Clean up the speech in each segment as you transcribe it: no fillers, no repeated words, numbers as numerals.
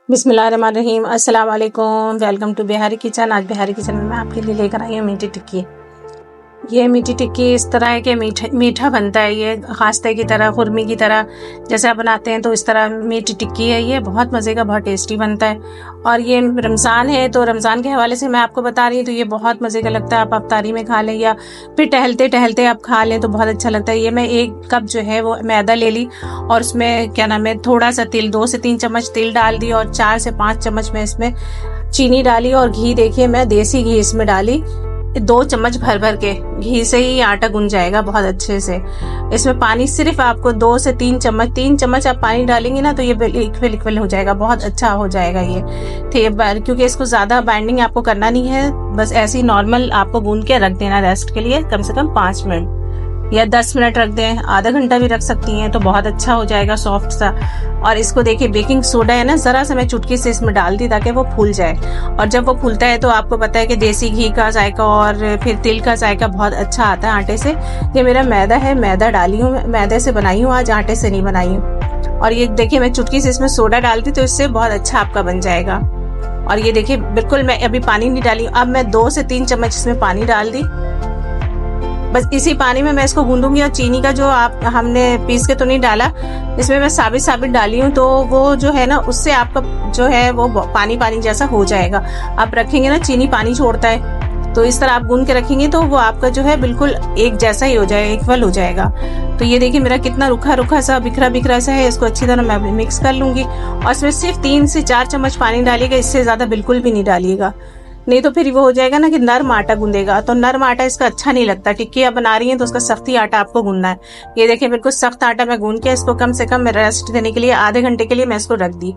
बिस्मिल्लाहिर्रहमानिर्रहीम। अस्सलाम वालेकुम। Welcome to Bihari Kitchen. आज बिहारी किचन में मैं आपके लिए लेकर आई हूँ मीठी टिक्की। ये मीठी टिक्की इस तरह है कि मीठा बनता है। ये खास्ते की तरह, खुरमी की तरह जैसे आप बनाते हैं तो इस तरह मीठी टिक्की है। ये बहुत मज़े का, बहुत टेस्टी बनता है। और ये रमज़ान है तो रमज़ान के हवाले से मैं आपको बता रही हूँ, तो ये बहुत मज़े का लगता है। आप अफ्तारी में खा लें या फिर टहलते टहलते आप खा लें तो बहुत अच्छा लगता है। ये मैं 1 कप जो है वो मैदा ले ली और उसमें क्या नाम है, थोड़ा सा तिल, 2 से 3 चम्मच तिल डाल दी और 4 से 5 चम्मच में इसमें चीनी डाली और घी, देखिए मैं देसी घी इसमें डाली। 2 चम्मच भर भर के घी से ही आटा गुन जाएगा बहुत अच्छे से। इसमें पानी सिर्फ आपको 2 से 3 चम्मच आप पानी डालेंगे ना तो ये इक्वल हो जाएगा, बहुत अच्छा हो जाएगा ये। ठीक है, क्योंकि इसको ज्यादा बाइंडिंग आपको करना नहीं है, बस ऐसे ही नॉर्मल आपको गूंद के रख देना रेस्ट के लिए कम से कम 5 मिनट या 10 मिनट रख दें, आधा घंटा भी रख सकती हैं तो बहुत अच्छा हो जाएगा सॉफ्ट सा। और इसको देखिए, बेकिंग सोडा है ना, जरा सा मैं चुटकी से इसमें डाल दी ताकि वो फूल जाए। और जब वो फूलता है तो आपको पता है कि देसी घी का जायका और फिर तिल का जायका बहुत अच्छा आता है आटे से। ये मेरा मैदा है, मैदा डाली हूँ, मैदे से बनाई हूँ आज, आटे से नहीं बनाई हूँ। और ये देखिए मैं चुटकी से इसमें सोडा डालती तो इससे बहुत अच्छा आपका बन जाएगा। और ये देखिए बिल्कुल मैं अभी पानी नहीं डाली, अब मैं 2 से 3 चम्मच इसमें पानी डाल दी। बस इसी पानी में मैं इसको गूंदूंगी। और चीनी का जो आप हमने पीस के तो नहीं डाला, इसमें मैं साबित डाली हूँ तो वो जो है ना उससे आपका जो है वो पानी पानी जैसा हो जाएगा। आप रखेंगे ना, चीनी पानी छोड़ता है, तो इस तरह आप गूंद के रखेंगे तो वो आपका जो है बिल्कुल एक जैसा ही हो जाएगा, इक्वल हो जाएगा। तो ये देखिए मेरा कितना रूखा रूखा सा, बिखरा बिखरा सा है। इसको अच्छी तरह मैं मिक्स कर लूंगी और इसमें सिर्फ 3 से 4 चम्मच पानी डालिएगा, इससे ज्यादा बिल्कुल भी नहीं डालिएगा, नहीं तो फिर वो हो जाएगा ना कि नरम आटा गूंदेगा, तो नरम आटा इसका अच्छा नहीं लगता। टिक्की आप बना रही हैं तो उसका सख्ती आटा आपको गूंदना है। ये देखिए बिल्कुल सख्त आटा मैं गूंद के इसको कम से कम रेस्ट देने के लिए आधे घंटे के लिए मैं इसको रख दी।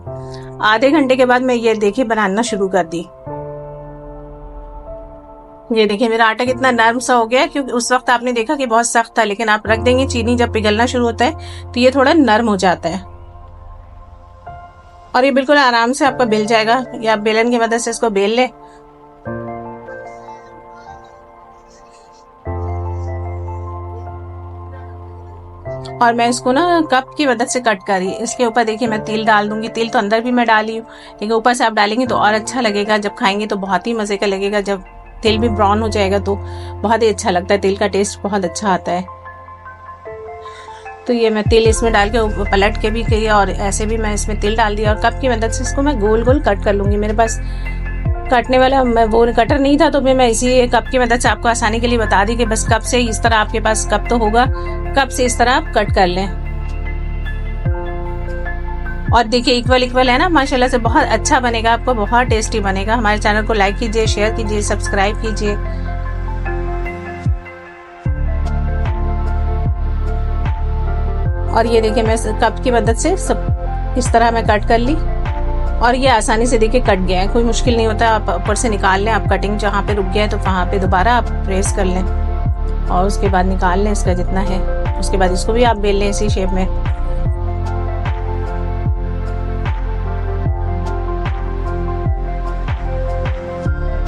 आधे घंटे के बाद मैं ये देखिए बनाना शुरू कर दी। ये देखिए मेरा आटा कितना नरम सा हो गया, क्योंकि उस वक्त आपने देखा कि बहुत सख्त था, लेकिन आप रख देंगे चीनी जब पिघलना शुरू होता है तो ये थोड़ा नरम हो जाता है और ये बिल्कुल आराम से आपका बेल जाएगा, या आप बेलन की मदद से इसको बेल ले। और मैं इसको ना कप की मदद से कट करी। इसके ऊपर देखिए मैं तिल डाल दूंगी, तिल तो अंदर भी मैं डाली हूँ, लेकिन ऊपर से आप डालेंगे तो और अच्छा लगेगा, जब खाएंगे तो बहुत ही मजे का लगेगा। जब तिल भी ब्राउन हो जाएगा तो बहुत ही अच्छा लगता है, तिल का टेस्ट बहुत अच्छा आता है। तो ये मैं तिल इसमें डाल के पलट के भी किया और ऐसे भी मैं इसमें तिल डाल दिया और कप की मदद से इसको मैं गोल गोल कट कर लूंगी। मेरे पास काटने वाला वो कटर नहीं था तो मैं इसी कप की मदद से आपको आसानी के लिए बता दी कि बस कप से इस तरह, आपके पास कप तो होगा, कप से इस तरह आप कट कर लें। और देखिए इक्वल है ना, माशाल्लाह से बहुत अच्छा बनेगा, आपको बहुत टेस्टी बनेगा। हमारे चैनल को लाइक कीजिए, शेयर कीजिए, सब्सक्राइब कीजिए। और ये देखिए मैं कप की मदद से सब इस तरह मैं कट कर ली और ये आसानी से देखिए कट गया है, कोई मुश्किल नहीं होता। आप ऊपर से निकाल लें, आप कटिंग जहाँ पे रुक गया है तो वहाँ पे दोबारा आप प्रेस कर लें और उसके बाद निकाल लें इसका जितना है। उसके बाद इसको भी आप बेल लें इसी शेप में।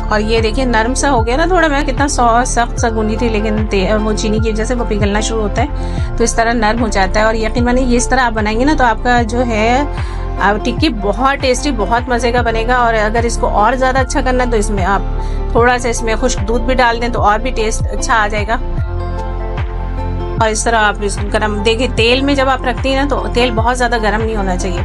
और ये देखिए नरम सा हो गया ना थोड़ा, मैं कितना सख्त सा गूंदी थी, लेकिन वो चीनी की वजह से वो पिघलना शुरू होता है तो इस तरह नरम हो जाता है। और यकीन मानिए ये इस तरह आप बनाएंगे ना तो आपका जो है टिक्की बहुत टेस्टी, बहुत मजे का बनेगा। और अगर इसको और ज्यादा अच्छा करना है तो इसमें आप थोड़ा सा इसमें खुश्क दूध भी डाल दें तो और भी टेस्ट अच्छा आ जाएगा। और इस तरह आप इसको गर्म, देखिए तेल में जब आप रखती हैं ना तो तेल बहुत ज्यादा गर्म नहीं होना चाहिए।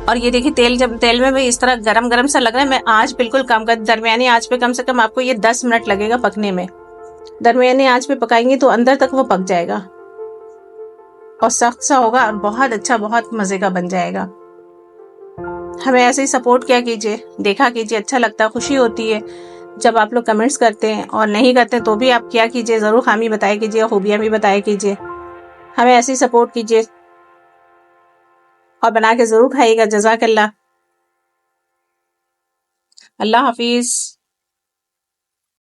और ये देखिए तेल, जब तेल में भी इस तरह गरम गरम सा लग रहा है, मैं आंच बिल्कुल कम कर, दरमियानी आंच पे कम से कम आपको ये 10 मिनट लगेगा पकने में। दरमियानी आंच पे पकाएंगे तो अंदर तक वो पक जाएगा और सख्त सा होगा और बहुत अच्छा, बहुत मजे का बन जाएगा। हमें ऐसे ही सपोर्ट किया कीजिए, देखा कीजिए, अच्छा लगता है, खुशी होती है जब आप लोग कमेंट्स करते हैं, और नहीं करते तो भी आप क्या कीजिए, जरूर खामी बताया कीजिए, खूबियां भी बताया कीजिए। हमें ऐसे ही सपोर्ट कीजिए और बना के जरूर खाइएगा। जज़ाकल्लाह। अल्लाह हाफिज।